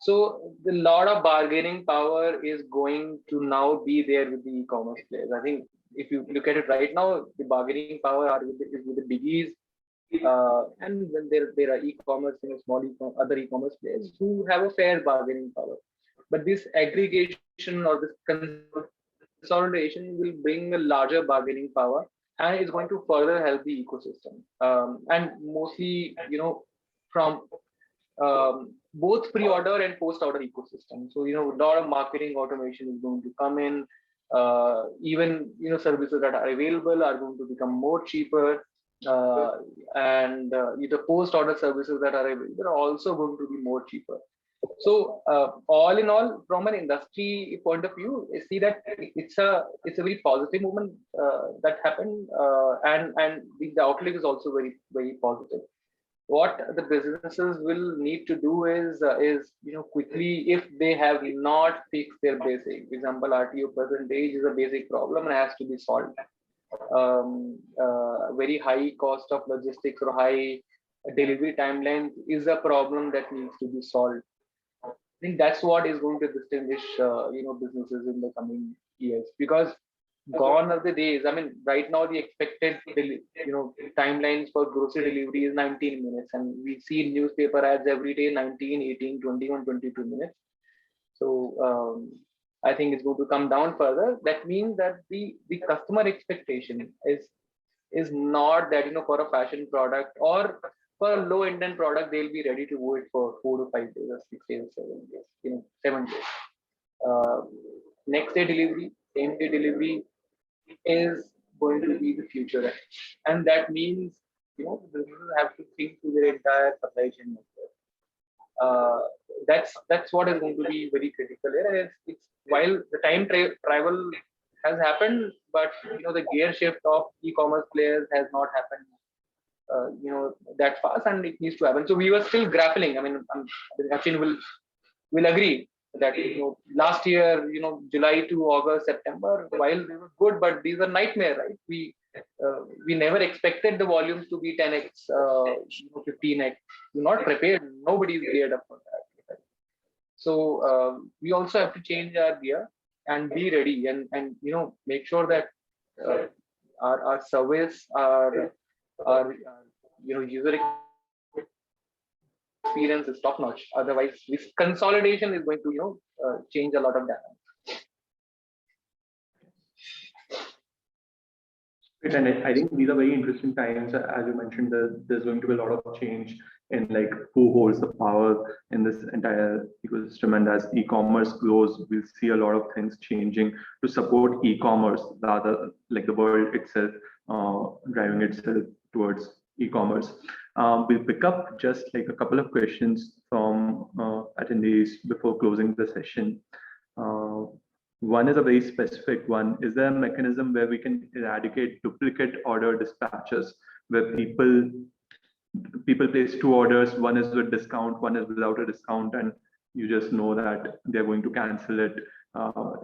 So the lot of bargaining power is going to now be there with the e-commerce players. I think if you look at it right now, the bargaining power is with the biggies, and when there are e-commerce, other e-commerce players who have a fair bargaining power. But this aggregation or this consolidation will bring a larger bargaining power, and is going to further help the ecosystem, and mostly from both pre-order and post-order ecosystem. So a lot of marketing automation is going to come in. Even services that are available are going to become more cheaper, and the post-order services that are available are also going to be more cheaper. So all in all, from an industry point of view, I see that it's a very positive movement that happened, and the outlook is also very, very positive. What the businesses will need to do is quickly, if they have not fixed their basic, for example, RTO percentage is a basic problem and has to be solved. Very high cost of logistics or high delivery timeline is a problem that needs to be solved. I think that's what is going to distinguish businesses in the coming years, because gone are the days. I mean, right now the expected timelines for grocery delivery is 19 minutes, and we see newspaper ads every day, 19, 18, 21, 22 minutes. So I think it's going to come down further. That means that the customer expectation is not that for a fashion product or for a low intent product they'll be ready to wait for 4 to 5 days or 6 days, 7 days, 7 days. Next day delivery, same day delivery is going to be the future, and that means businesses have to think through their entire supply chain network. That's what is going to be very critical here. It's while the time travel has happened, but the gear shift of e-commerce players has not happened that fast, and it needs to happen. So we were still grappling. I mean, Achin will agree that last year, July to August, September, while they were good, but these are nightmare, right? We never expected the volumes to be 10x, 15x. We're not prepared. Nobody is geared up for that. Right? So we also have to change our gear and be ready, and make sure that our service, our user experience is top notch. Otherwise, this consolidation is going to change a lot of data. And I think these are very interesting times. As you mentioned, there's going to be a lot of change in like who holds the power in this entire ecosystem. And as e-commerce grows, we'll see a lot of things changing to support e-commerce, rather like the world itself driving itself towards e-commerce. We'll pick up just like a couple of questions from attendees before closing the session. One is a very specific one. Is there a mechanism where we can eradicate duplicate order dispatches, where people place two orders, one is with discount, one is without a discount, and you just know that they're going to cancel it,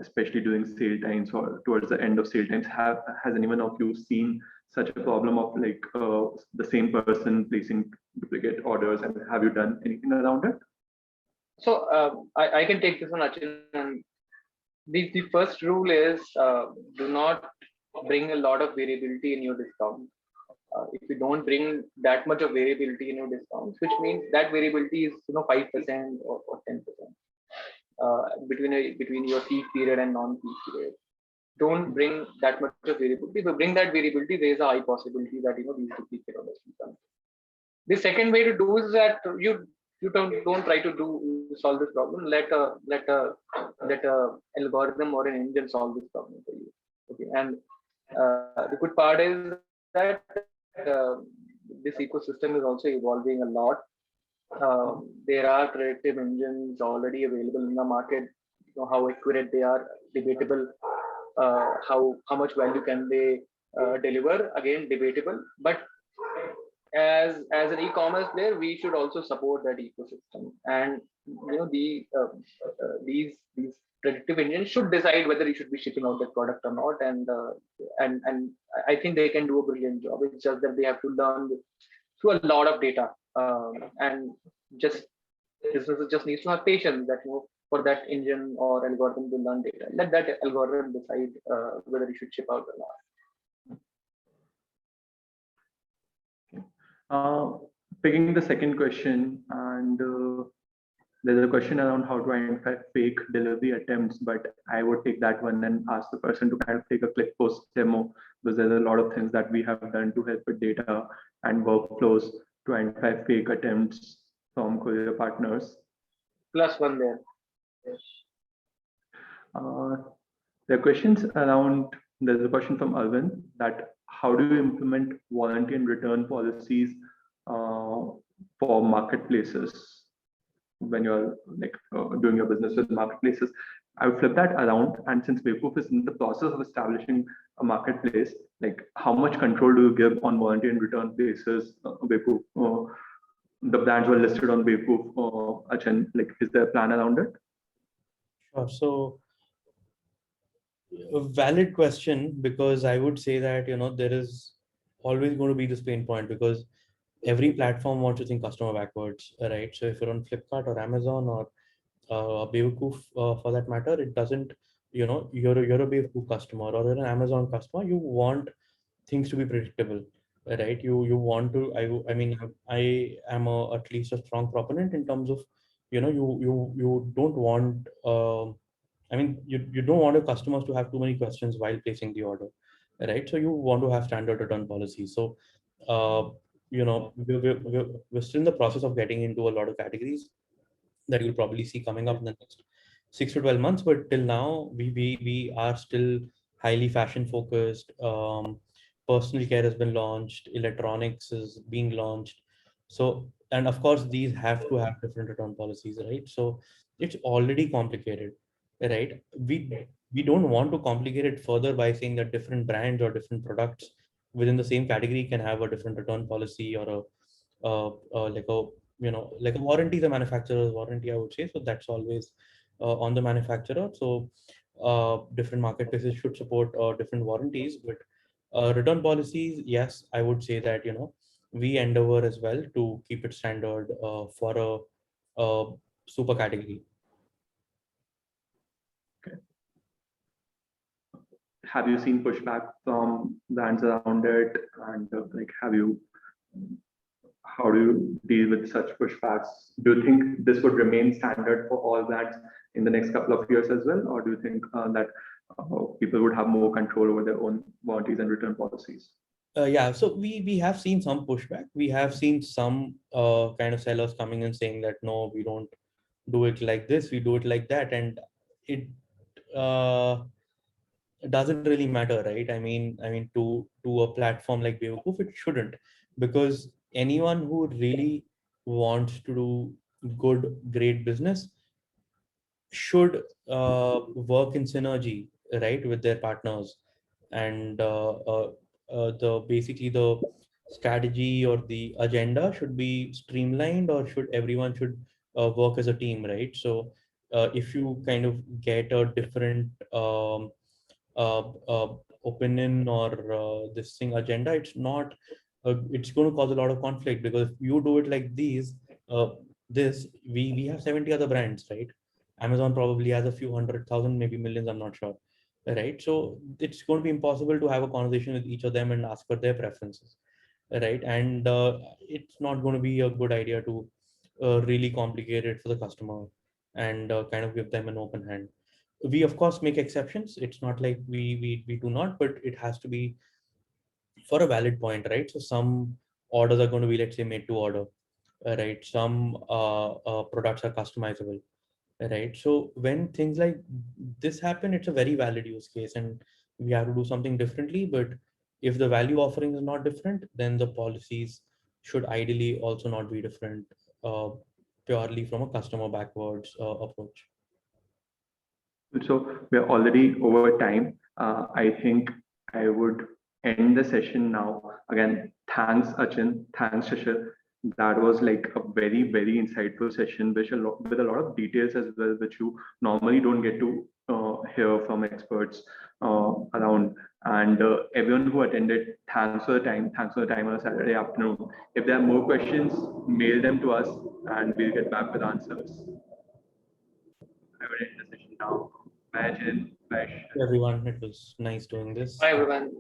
especially during sale times or towards the end of sale times. Has anyone of you seen such a problem of like the same person placing duplicate orders, and have you done anything around it? So I can take this one, Achin. And the first rule is do not bring a lot of variability in your discount. If you don't bring that much of variability in your discounts, which means that variability is 5% or 10% between your peak period and non-peak period. Don't bring that much of variability. If you bring that variability, there is a high possibility that these duplicate orders will come. The second way to do is that you don't try to solve this problem. Let a algorithm or an engine solve this problem for you. Okay, and the good part is that this ecosystem is also evolving a lot. There are predictive engines already available in the market. How accurate they are, debatable. How much value can they deliver? Again, debatable. But as an e-commerce player, we should also support that ecosystem. And these predictive engines should decide whether you should be shipping out that product or not. And I think they can do a brilliant job. It's just that they have to learn through a lot of data, and businesses just needs to have patience that for that engine or algorithm to learn data. Let that algorithm decide whether you should ship out or not. Picking the second question, and there's a question around how to identify fake delivery attempts, but I would take that one and ask the person to kind of take a click post demo, because there's a lot of things that we have done to help with data and workflows to identify fake attempts from courier partners. Plus one there. There are questions around, there's a question from Arvind that how do you implement warranty and return policies for marketplaces when you're like doing your business with marketplaces? I would flip that around, and since Webproof is in the process of establishing a marketplace, like how much control do you give on warranty and return basis? Webproof, the brands were listed on Webproof. Achin, like, is there a plan around it? Sure. So a valid question, because I would say that there is always going to be this pain point, because every platform wants to think customer backwards, right? So if you're on Flipkart or Amazon or Webproof for that matter, it doesn't, you're a Webproof customer or you're an Amazon customer, you want things to be predictable, right? You want to, I mean, I am at least a strong proponent in terms of, you don't want, I mean, you don't want your customers to have too many questions while placing the order, right? So you want to have standard return policies. So, we're still in the process of getting into a lot of categories that you'll probably see coming up in the next 6 to 12 months. But till now, we are still highly fashion focused. Personal care has been launched. Electronics is being launched. So, and of course, these have to have different return policies, right? So it's already complicated, right? We don't want to complicate it further by saying that different brands or different products within the same category can have a different return policy or like a warranty, the manufacturer's warranty, I would say. So that's always on the manufacturer. So different marketplaces should support different warranties, but return policies, yes, I would say that we endeavor as well to keep it standard for a super category. Okay. Have you seen pushback from brands around it, and like how do you deal with such pushbacks? Do you think this would remain standard for all brands in the next couple of years as well, or do you think that people would have more control over their own warranties and return policies? Yeah, so we have seen some pushback. We have seen some kind of sellers coming and saying that no, we don't do it like this, we do it like that, and it doesn't really matter, right? I mean, to a platform like Webproof, it shouldn't, because anyone who really wants to do good, great business should work in synergy, right, with their partners, and the basically the strategy or the agenda should be streamlined, or should everyone should work as a team, right? So if you kind of get a different uh, uh, opinion or this thing agenda, it's going to cause a lot of conflict, because if you do it like uh, this we have 70 other brands, right? Amazon probably has a few 100,000, maybe millions, I'm not sure, right? So it's going to be impossible to have a conversation with each of them and ask for their preferences, right? And it's not going to be a good idea to really complicate it for the customer and kind of give them an open hand. We of course make exceptions, it's not like we do not, but it has to be for a valid point, right? So some orders are going to be, let's say, made to order, right? Some products are customizable, right? So when things like this happen, it's a very valid use case and we have to do something differently. But if the value offering is not different, then the policies should ideally also not be different, uh, purely from a customer backwards approach. So we're already over time. I think I would end the session now. Again, thanks Achin, thanks Shishir. That was like a very insightful session, with a lot of details as well, which you normally don't get to hear from experts around. And everyone who attended, thanks for the time. Thanks for the time on a Saturday afternoon. If there are more questions, mail them to us, and we'll get back with answers. I would end the session now. Bye, Jen. Bye. Everyone, it was nice doing this. Bye everyone.